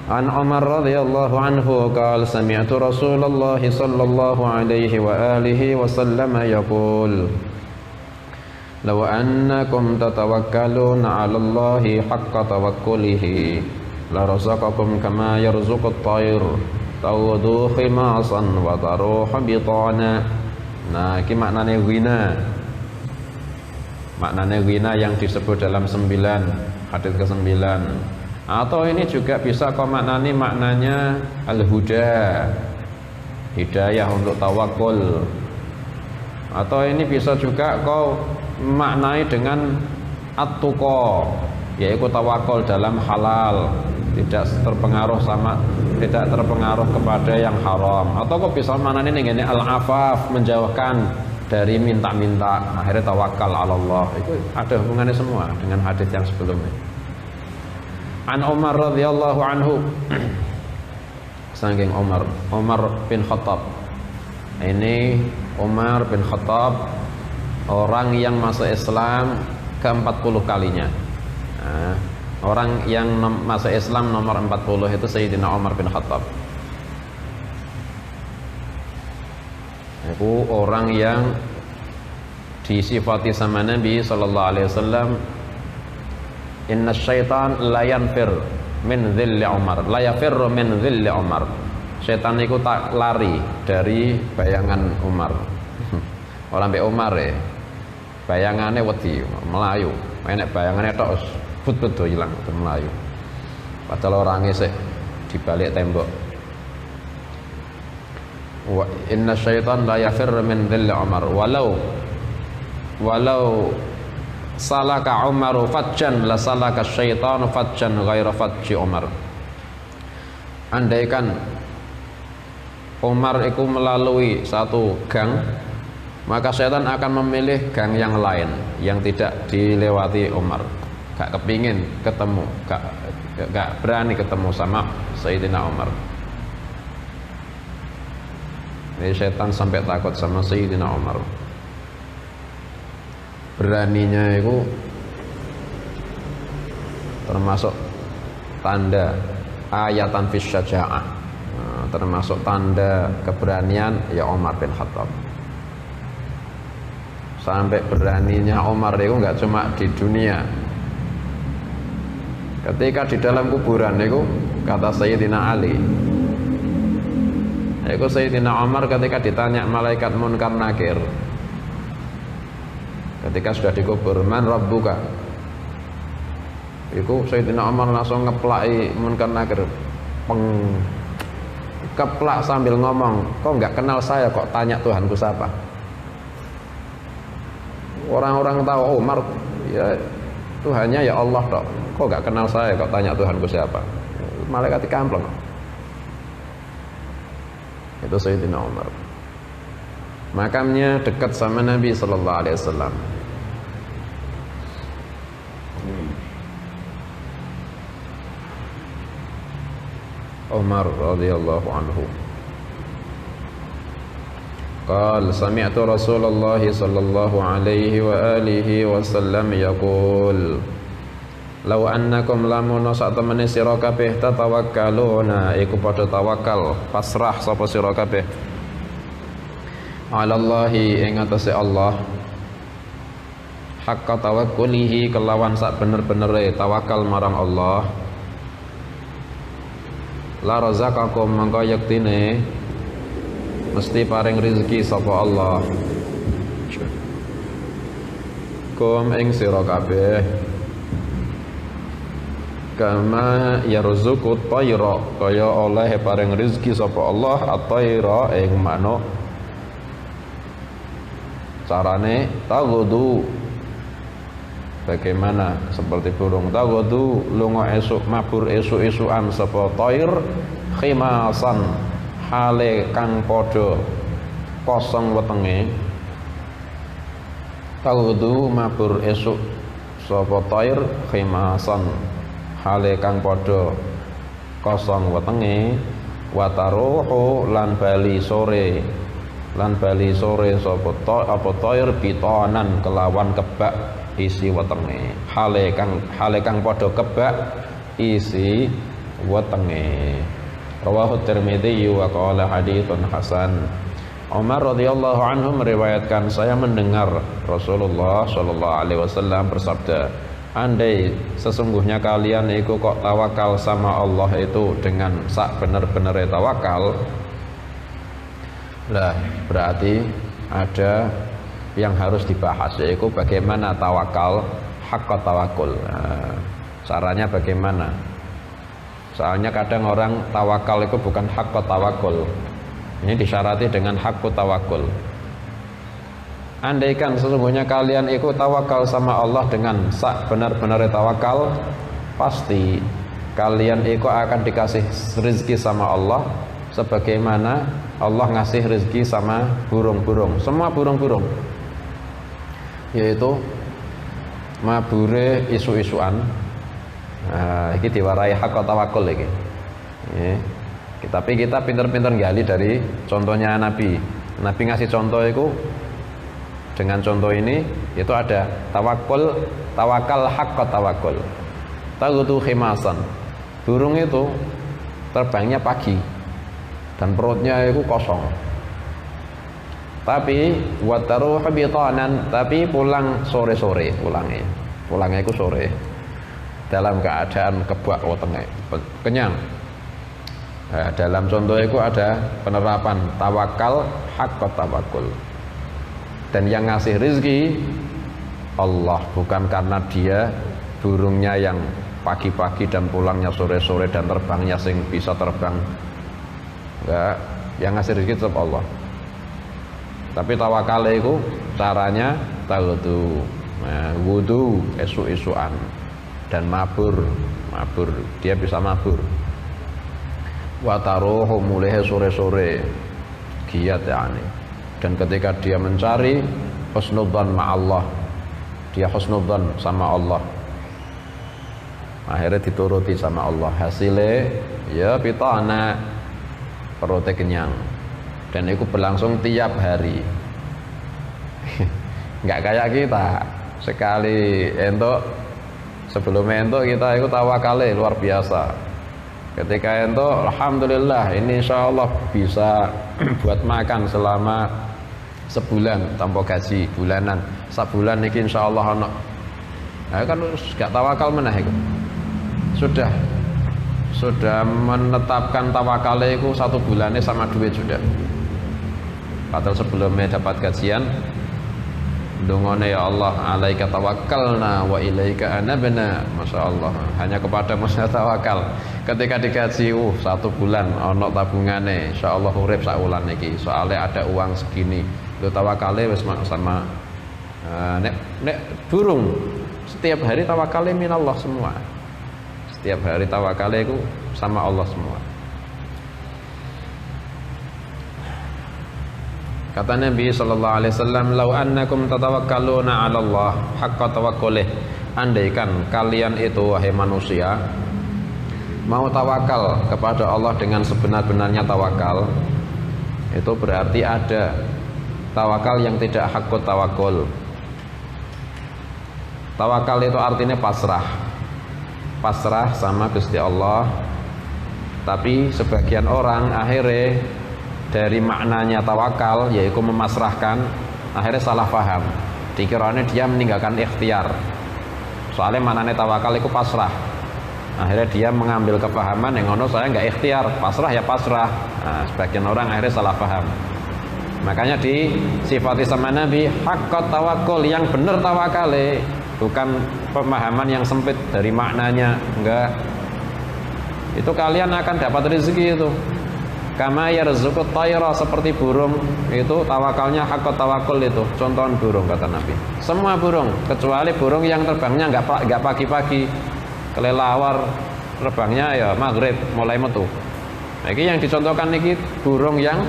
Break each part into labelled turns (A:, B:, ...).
A: An Umar radhiyallahu anhu qala sami'tu Rasulullah sallallahu alaihi wa alihi wasallam yaqul law annakum tatawakkaluna 'ala Allahi haqqa tawakkulihi la razaqakum kama yarzuqut tayr tawdu khimasan wa taruhu bitana. Nah, iki maknane ghina yang disebut dalam 9 hadis ke-9. Atau ini juga bisa kau maknani maknanya al-huda, hidayah untuk tawakul. Atau ini bisa juga kau maknai dengan at-tuqa, yaitu tawakul dalam halal, tidak terpengaruh kepada yang haram. Atau kau bisa maknani dengan al-afaf, menjauhkan dari minta-minta, akhirnya tawakal ala Allah. Itu ada hubungannya semua dengan hadis yang sebelumnya. An Umar radhiyallahu anhu, saking Umar bin Khattab. Ini Umar bin Khattab, orang yang masuk Islam ke-40 kalinya. Nah, orang yang masuk Islam nomor 40 itu Sayyidina Umar bin Khattab. Itu orang yang disifati sama Nabi sallallahu alaihi wasallam, inna syaitan la yanfir min dhilli Umar, la yafirru min dhilli Umar. Setan itu tak lari dari bayangan Umar. Orang be Umar ya, bayangannya wedi melayu, enek bayangannya tok but hilang melayu. Padahal orangnya sih di balik tembok. Wa inna syaitan la yafirru min dhilli Umar walau salaka Umaru fajjan la salaka syaitanu fajjan ghaira fajji Umar. Andaikan Umar itu melalui satu gang, maka syaitan akan memilih gang yang lain yang tidak dilewati Umar. Gak kepingin ketemu, gak berani ketemu sama Sayyidina Umar. Jadi syaitan sampai takut sama Sayyidina Umar. Beraninya itu termasuk tanda ayatan fis syaja'ah, termasuk tanda keberanian ya Umar bin Khattab. Sampai beraninya Umar itu enggak cuma di dunia. Ketika di dalam kuburan itu kata Sayyidina Ali, itu Sayyidina Umar ketika ditanya malaikat Munkar Nakir, ketika sudah dikubur, man rabbuka, itu Sayyidina Umar langsung ngeplaki Munkar Nakir, keplak sambil ngomong, kok nggak kenal saya, kok tanya Tuhanku siapa? Orang-orang tahu Umar ya Tuhannya ya Allah dok, kok nggak kenal saya, kok tanya Tuhanku siapa? Malaikat dikampleng. Itu Sayyidina Umar. Makamnya dekat sama Nabi sallallahu alaihi wasallam. Umar radhiyallahu anhu qala sami'tu Rasulullah sallallahu alaihi wa alihi wasallam yaqul law annakum lamun satamene sira kabeh tatawakkaluna iku padha tawakal pasrah sapa sira kabeh alallahi ing atase Allah haqqa tawakkulihi kelawan sak bener-benere tawakal marang Allah la razaqakum mangka yektine mesti paring rezeki sapa Allah kum ing sira kabeh kama yarzuqut tayra kaya oleh paring rezeki sapa Allah at-tayra ing manuk carane tagudu bagaimana seperti burung tagudu lunga esuk mabur esuk-esukan sapa tayr khimasan hale kang padha kosong wetenge tagudu mabur esuk sapa tayr khimasan hale kang padha kosong wetenge wataruhu lan bali sore sapa tayr bitonan kelawan kebak isi wetenge hale kang padha kebak isi wetenge. Rawahu Tirmidzi wa qala haditsun hasan. Umar radhiyallahu anhu meriwayatkan, saya mendengar Rasulullah sallallahu alaihi wasallam bersabda, andai sesungguhnya kalian iku kok tawakal sama Allah itu dengan sak bener-bener tawakal, lah berarti ada yang harus dibahas, yaitu bagaimana tawakal, haqqa tawakul. Nah, caranya bagaimana? Soalnya kadang orang tawakal itu bukan haqqa tawakul. Ini disyarati dengan haqqu tawakul. Andaikan sesungguhnya kalian ikut tawakal sama Allah dengan sak benar-benar tawakal, pasti kalian itu akan dikasih rezeki sama Allah sebagaimana Allah ngasih rezeki sama burung-burung, semua burung-burung, yaitu mabure isu-isuan. Nah, ini diwarai hak tawakul iki. Tapi kita pinter-pinter gali dari contohnya Nabi. Nabi ngasih contoh itu, dengan contoh ini itu ada tawakal hak tawakul. Tagutu khimasan. Burung itu terbangnya pagi dan perutnya itu kosong. Tapi wataruh bitanan, tapi pulang sore-sore, pulangnya itu sore dalam keadaan kebak wetenge kenyang. Nah, dalam contoh itu ada penerapan tawakal haqqa tawakul, dan yang ngasih rezeki Allah, bukan karena dia burungnya yang pagi-pagi dan pulangnya sore-sore dan terbangnya sing bisa terbang. Enggak, yang ngasih rezeki tetap Allah. Tapi tawakal itu caranya tagutu, wudu esu-esuan dan mabur, dia bisa mabur. Wataruhu mulai sore-sore giat yani. Dan ketika dia mencari husnudzan ma'allah, dia husnudzan sama Allah, akhirnya dituruti sama Allah, hasilnya ya pitana, perutnya kenyang. Dan itu berlangsung tiap hari. Nggak kayak kita sekali entuk, sebelum entuk kita itu tawakale luar biasa. Ketika entuk, alhamdulillah, ini insya Allah bisa buat makan selama sebulan tanpa gaji bulanan. Sebulan ini insya Allah ono. Nah, kan gak tawakal meneh itu. Sudah menetapkan tawakal itu 1 bulannya sama duit sudah. Padahal sebelumnya dapat gajian, dungone ya Allah, alaika tawakkalna wa ilaika anabna. Masya Allah, hanya kepada Masya tawakal. Ketika digaji 1 bulan ono tabungane, insyaallah urip sak wulan iki, soalnya ada uang segini. Lu tawakale wis sama nek burung setiap hari tawakale minallah semua. Setiap hari tawakale itu sama Allah semua. Kata Nabi sallallahu alaihi wasallam, "Lau annakum tatawakkaluna 'ala Allah haqqa tawakkulih." Andaikan kalian itu wahai manusia mau tawakal kepada Allah dengan sebenar-benarnya tawakal, itu berarti ada tawakal yang tidak haqqut tawakul. Tawakal itu artinya pasrah sama Gusti Allah. Tapi sebagian orang akhirnya dari maknanya tawakal, yaitu memasrahkan, akhirnya salah paham. Dikiranya dia meninggalkan ikhtiar. Soalnya maknanya tawakal itu pasrah. Akhirnya dia mengambil kepahaman yang ngono, saya nggak ikhtiar, pasrah ya pasrah. Nah, sebagian orang akhirnya salah paham. Makanya disifati sama Nabi haqqat tawakul, yang benar tawakale, bukan pemahaman yang sempit dari maknanya. Enggak. Itu kalian akan dapat rezeki itu. Kama yarzuqut tayra, seperti burung itu tawakalnya haqqat tawakul itu. Contohan burung kata Nabi. Semua burung kecuali burung yang terbangnya enggak pagi-pagi. Kelelawar terbangnya ya maghrib mulai metu. Nah, ini yang dicontohkan ini burung yang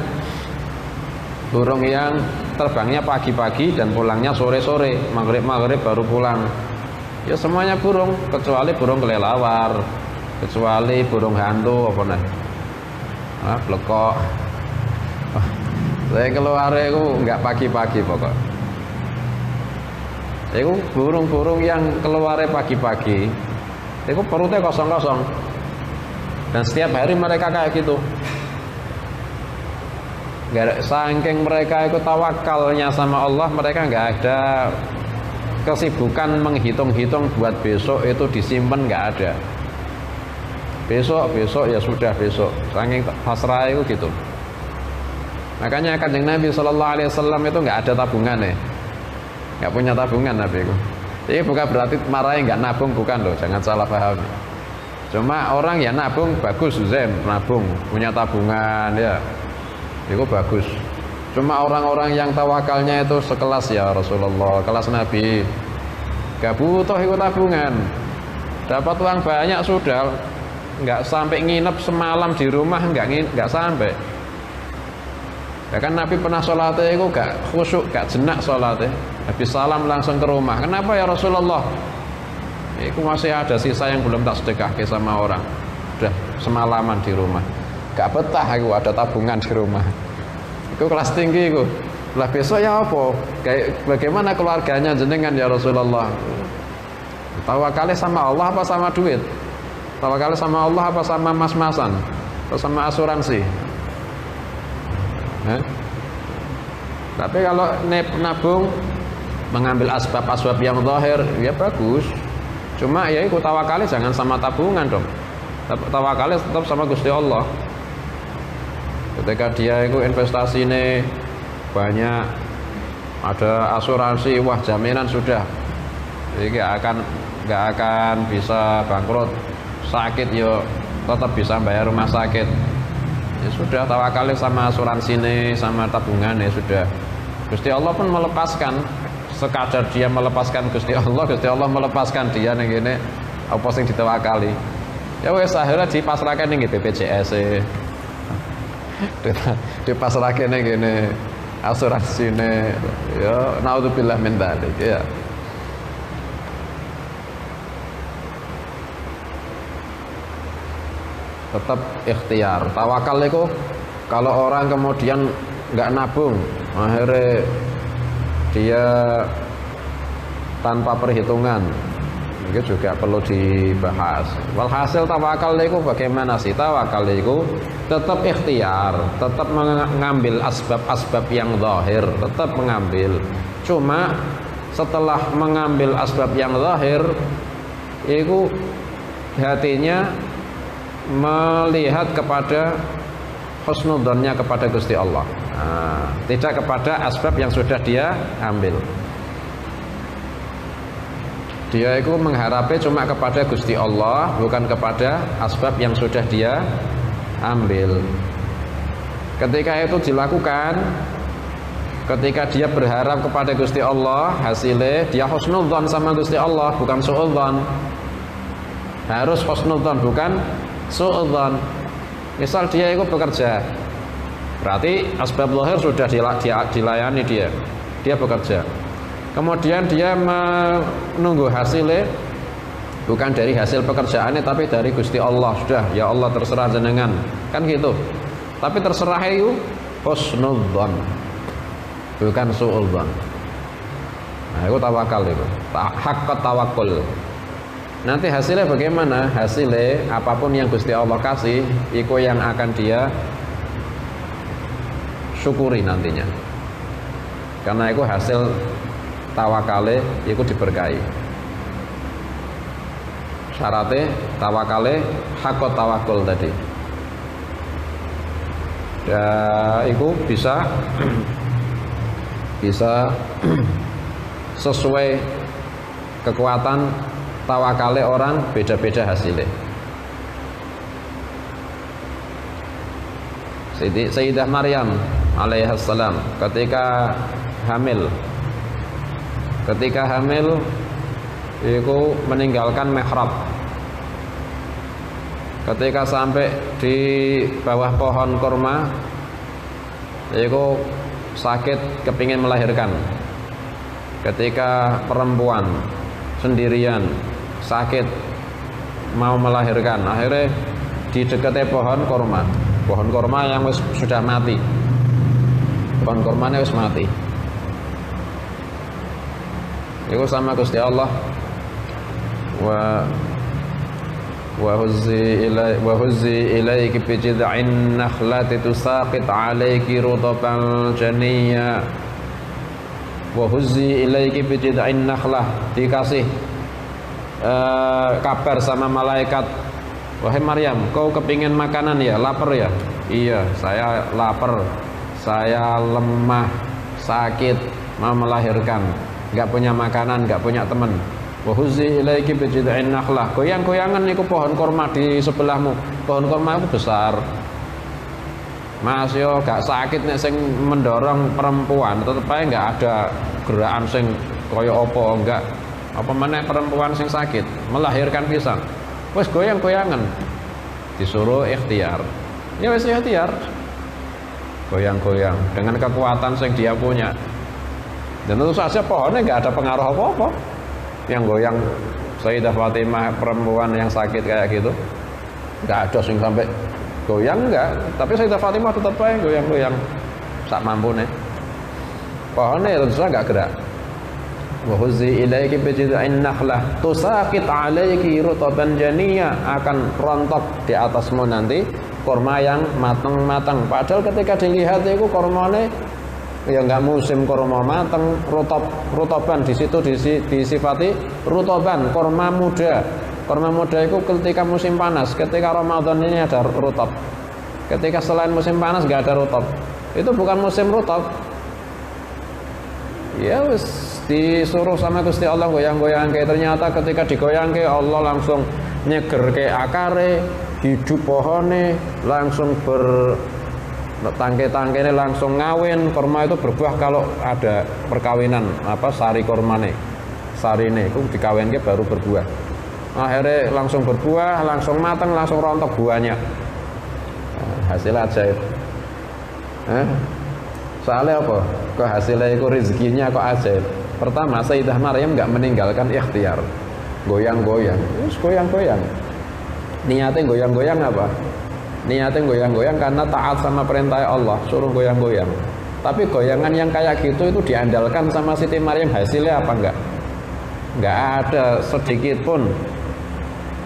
A: terbangnya pagi-pagi dan pulangnya sore-sore, maghrib baru pulang. Ya semuanya burung kecuali burung kelelawar, kecuali burung hantu apa nah. Blekok. Saya keluar itu enggak pagi-pagi pokok. Itu burung-burung yang keluarnya pagi-pagi, itu perutnya kosong-kosong. Dan setiap hari mereka kayak gitu. Saking mereka ikut tawakalnya sama Allah, mereka nggak ada kesibukan menghitung-hitung buat besok itu disimpan, nggak ada. Besok ya sudah besok. Saking pasrah itu gitu. Makanya Kanjeng Nabi Shallallahu Alaihi Wasallam itu nggak ada tabungan ya, nggak punya tabungan Nabi itu. Ini bukan berarti marahnya nggak nabung, bukan loh, jangan salah paham. Cuma orang ya nabung bagus, Zen, nabung punya tabungan ya. Itu bagus. Cuma orang-orang yang tawakalnya itu sekelas ya Rasulullah, kelas Nabi, gak butuh ikut tabungan. Dapat uang banyak sudah, nggak sampai nginep semalam di rumah, nggak sampai. Ya kan Nabi pernah sholatnya itu gak khusyuk, gak jenak sholatnya. Habis salam langsung ke rumah. Kenapa ya Rasulullah? Itu masih ada sisa yang belum tak sedekahke sama orang. Udah semalaman di rumah. Gak betah aku ada tabungan di rumah. Itu kelas tinggi itu. Lah besok ya apa? Kayak bagaimana keluarganya jenengan ya Rasulullah? Tawakalnya sama Allah apa sama duit? Tawakalnya sama Allah apa sama mas-masan? Atau sama asuransi? Tapi kalau nabung mengambil asbab-asbab yang zahir ya bagus. Cuma ya ikut tawakalnya jangan sama tabungan dong. Tawakalnya tetap sama Gusti Allah. Ketika dia itu investasi ini banyak, ada asuransi, wah jaminan sudah, jadi nggak akan bisa bangkrut. Sakit yo tetap bisa bayar rumah sakit. Ya sudah, tawakalnya sama asuransi ini, sama tabungan ya sudah. Gusti Allah pun melepaskan, sekadar dia melepaskan Gusti Allah melepaskan dia nih gini, apa sing ditawakali. Ya wes akhirnya dipasrahkan nih BPJS dipasrahkan nih gini, asuransi nih, ya naudzubillah min dzalik ya. Tetap ikhtiar. Tawakal itu kalau orang kemudian nggak nabung, akhirnya dia tanpa perhitungan, itu juga perlu dibahas. Walhasil tawakal itu bagaimana sih? Tawakal itu tetap ikhtiar, tetap mengambil asbab-asbab yang zahir, tetap mengambil. Cuma setelah mengambil asbab yang zahir, itu hatinya melihat kepada husnudzonnya kepada Gusti Allah, tidak kepada asbab yang sudah dia ambil. Dia itu mengharapnya cuma kepada Gusti Allah, bukan kepada asbab yang sudah dia ambil. Ketika itu dilakukan, ketika dia berharap kepada Gusti Allah, hasilnya dia husnudzon sama Gusti Allah, bukan suudzon. Harus husnudzon, bukan suudzon. Misal dia itu bekerja, berarti asbab zahir sudah dilayani dia bekerja. Kemudian dia menunggu hasilnya bukan dari hasil pekerjaannya, tapi dari Gusti Allah. Sudah, ya Allah terserah jenengan, kan gitu. Tapi terserah itu husnudzon, bukan suudzon. Nah, itu tawakal itu, haqqat tawakkul. Nanti hasilnya bagaimana? Hasilnya apapun yang Gusti Allah kasih, itu yang akan dia syukuri nantinya. Karena itu hasil tawakale itu diberkahi. Syaratnya tawakale hakot tawakul tadi. Ya, itu bisa sesuai kekuatan tawakale orang, beda-beda hasilnya. Sayyidah Maryam alaihissalam ketika hamil itu meninggalkan mihrab. Ketika sampai di bawah pohon kurma, itu sakit, kepingin melahirkan. Ketika perempuan sendirian sakit mau melahirkan, akhirnya di dekatnya pohon kurma yang sudah mati. Pohon kurmanya wis mati. Itu sama Gusti Allah, wa wa huzzi ilaiki bi jid'in nakhlati tusaqit 'alaiki rutaban janiyya. Wa huzzi ilaiki bi jid'in nakhlah, dikasih kabar sama malaikat, wahai Maryam, kau kepingin makanan ya, lapar ya? Iya, saya lapar, saya lemah, sakit, mau melahirkan, nggak punya makanan, nggak punya teman. Wa huzzi ilaiki bi jid'in nakhlah, goyang-goyangan niku pohon kurma di sebelahmu. Pohon kurma itu besar, Mas yo gak sakit nek sing mendorong perempuan, tetep ae nggak ada gerakan sing kaya apa, enggak. Apa meneh perempuan sing sakit melahirkan pisan. Wis goyang-goyangan. Disuruh ikhtiar. Ya wis ikhtiar. Goyang-goyang dengan kekuatan yang dia punya. Dan tentu saja pohonnya nggak ada pengaruh apa-apa. Yang goyang Sayyidah Fatimah perempuan yang sakit kayak gitu, nggak ada sing sampai goyang enggak. Tapi Sayyidah Fatimah tetap aja goyang-goyang sak mampune. Pohonnya tentu saja nggak gerak. Wa huzzi ilaiki bi jid'in nakhlah tusaqit 'alaiki rutaban janiyya, akan rontok di atasmu nanti kurma yang matang-matang. Padahal ketika dilihat itu kurmane ya enggak musim kurma matang, rutoban di situ disifati rutoban, kurma muda. Kurma muda itu ketika musim panas, ketika Ramadan ini ada rutop. Ketika selain musim panas enggak ada rutop. Itu bukan musim rutop. Ya wis disuruh sama Gusti Allah goyang-goyang, kayak ternyata ketika digoyang ke Allah langsung nyeger ke akare, hidup pohone, langsung tangke-tangkene langsung ngawin. Kurma itu berbuah kalau ada perkawinan, apa sari kurmane, sarine itu dikawinke baru berbuah. Akhirnya langsung berbuah, langsung matang, langsung rontok buahnya. Hasil ajaib. Soalnya apa? Kok hasilnya itu rezekinya kok ajaib. Pertama, Sayyidah Maryam nggak meninggalkan ikhtiar, goyang-goyang, terus goyang-goyang. Niatnya goyang-goyang apa? Niatnya goyang-goyang karena taat sama perintah Allah, suruh goyang-goyang. Tapi goyangan yang kayak gitu itu diandalkan sama Siti Maryam, hasilnya apa enggak? Nggak ada sedikit pun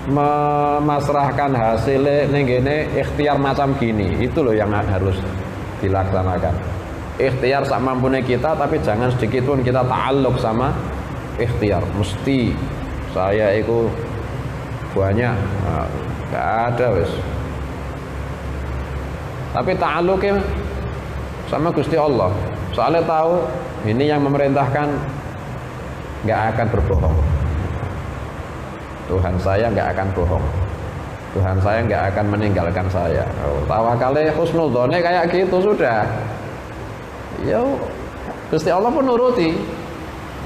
A: memasrahkan hasilnya nenggene ikhtiar macam gini. Itu loh yang harus dilaksanakan. Ikhtiar sak mampune kita, tapi jangan sedikit pun kita ta'alluq sama ikhtiar. Mesti saya itu banyak, nggak ada wis. Tapi ta'alluqnya sama Gusti Allah. Soalnya tahu ini yang memerintahkan nggak akan berbohong. Tuhan saya nggak akan bohong. Tuhan saya nggak akan meninggalkan saya. Tawakalnya husnudzonnya kayak gitu sudah. Ya Gusti Allah pun nuruti.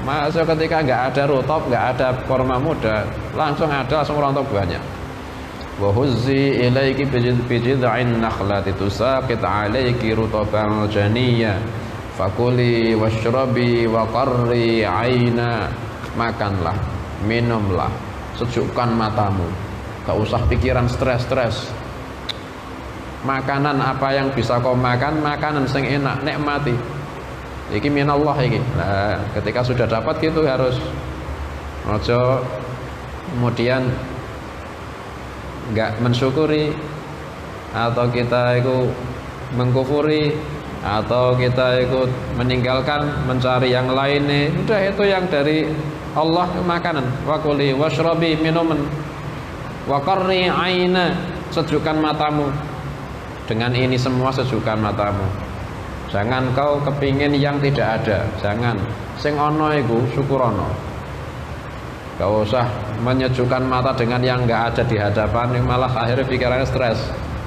A: Masa ketika nggak ada rutop, nggak ada kurma muda, langsung rontok banyak. Wa huzzi ilaiki bi jid'in nakhlati tusaqit 'alaiki rutaban janiyya fakuli washrabi wa qarri 'aina. Makanlah, minumlah, sejukkan matamu. Gak usah pikiran stres-stres. Makanan apa yang bisa kau makan, makanan sing enak, nikmati. Iki minallah iki. Nah, ketika sudah dapat gitu harus ojo kemudian enggak mensyukuri, atau kita itu mengkufuri, atau kita ikut meninggalkan mencari yang lainnya. Udah itu yang dari Allah, makanan. Wa kuli washrabi, minuman. Wa qarri aina, sejukkan matamu. Dengan ini semua sejukkan matamu. Jangan kau kepingin yang tidak ada. Jangan. Sing ono iku syukurono. Gak usah menyejukkan mata dengan yang enggak ada di hadapan, malah akhirnya pikirannya stres.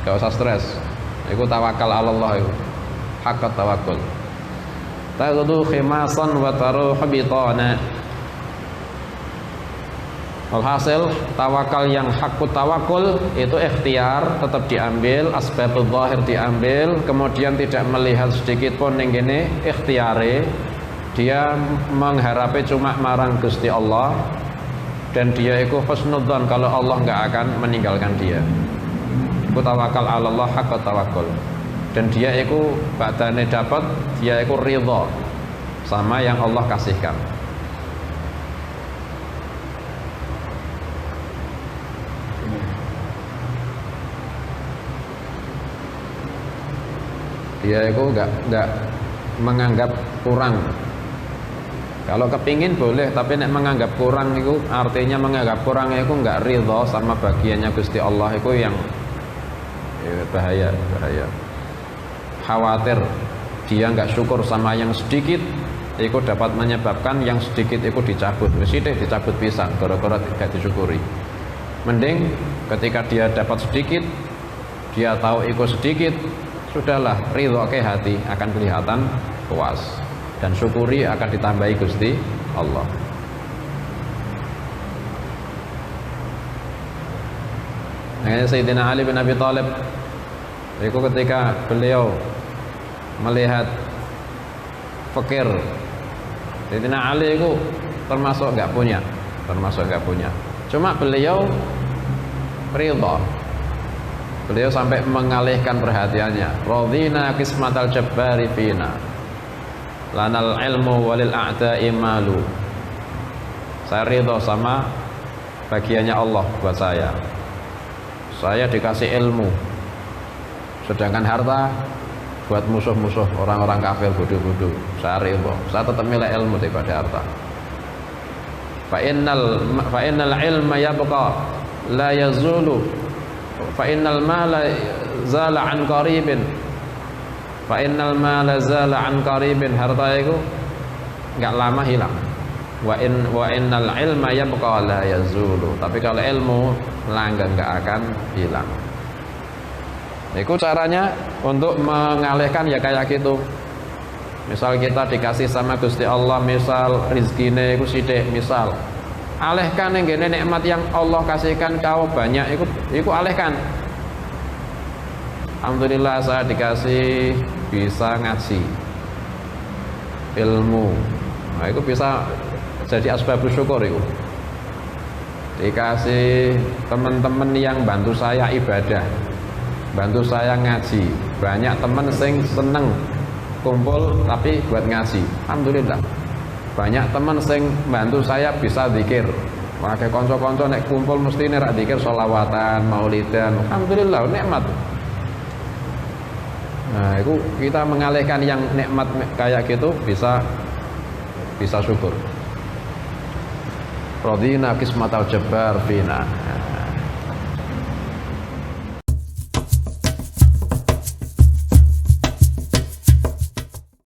A: Gak usah stres. Iku tawakal Allah itu. Haqqat tawakkul. Taqudu khimasan wa taruh bitana. Alhasil tawakal yang hakut tawakul itu ikhtiar, tetap diambil, asbabul zahir diambil, kemudian tidak melihat sedikit pun yang gini ikhtiare, dia mengharapi cuma marang Gusti Allah, dan dia itu husnudzan kalau Allah nggak akan meninggalkan dia. Itu tawakal Allah hakut tawakul, dan dia itu badane dapat, dia itu ridha sama yang Allah kasihkan. Dia itu enggak menganggap kurang. Kalau kepingin boleh, tapi nek menganggap kurang itu artinya menganggap kurang itu enggak ridho sama bagiannya Gusti Allah, itu yang bahaya. Khawatir dia enggak syukur sama yang sedikit, itu dapat menyebabkan yang sedikit itu dicabut. Mesti dicabut pisan gara-gara tidak disyukuri. Mending ketika dia dapat sedikit, dia tahu itu sedikit, sudahlah, ridho ke hati akan kelihatan puas, dan syukuri akan ditambahi Gusti Allah. Sayyidina Ali bin Abi Thalib itu ketika beliau melihat fakir, Sayyidina Ali itu termasuk enggak punya, cuma beliau ridha. Beliau sampai mengalihkan perhatiannya. Radina qismatal jabbari fina, lanal ilmu walil a'da'i malu. Saya ridho sama bagiannya Allah buat saya. Saya dikasih ilmu, sedangkan harta buat musuh-musuh orang-orang kafir bodoh-bodoh. Saya ridho, saya tetap milih ilmu daripada harta. Fa innal ilma yabqa la yazulu, fa innal mala zala an qaribin, fa innal mala zala an qaribin. Harta itu enggak lama hilang. Wa innal ilma yabqa la yazulu, tapi kalau ilmu langgeng enggak akan hilang. Itu caranya untuk mengalihkan ya kayak gitu. Misal kita dikasih sama Gusti Allah, misal rizkine itu sithik, misal alihkan yang gini nikmat yang Allah kasihkan kau banyak, itu alihkan. Alhamdulillah saya dikasih bisa ngaji ilmu, nah itu bisa jadi asbabus syukur. Itu dikasih teman-teman yang bantu saya ibadah, bantu saya ngaji, banyak teman sing seneng kumpul tapi buat ngaji, alhamdulillah. Banyak teman sing bantu saya bisa zikir, pakai konco-konco nek kumpul mesti nek zikir sholawatan, maulidan, alhamdulillah nikmat. Nah itu kita mengalihkan yang nikmat kayak gitu bisa syukur. Radina qismatal jabbar fina.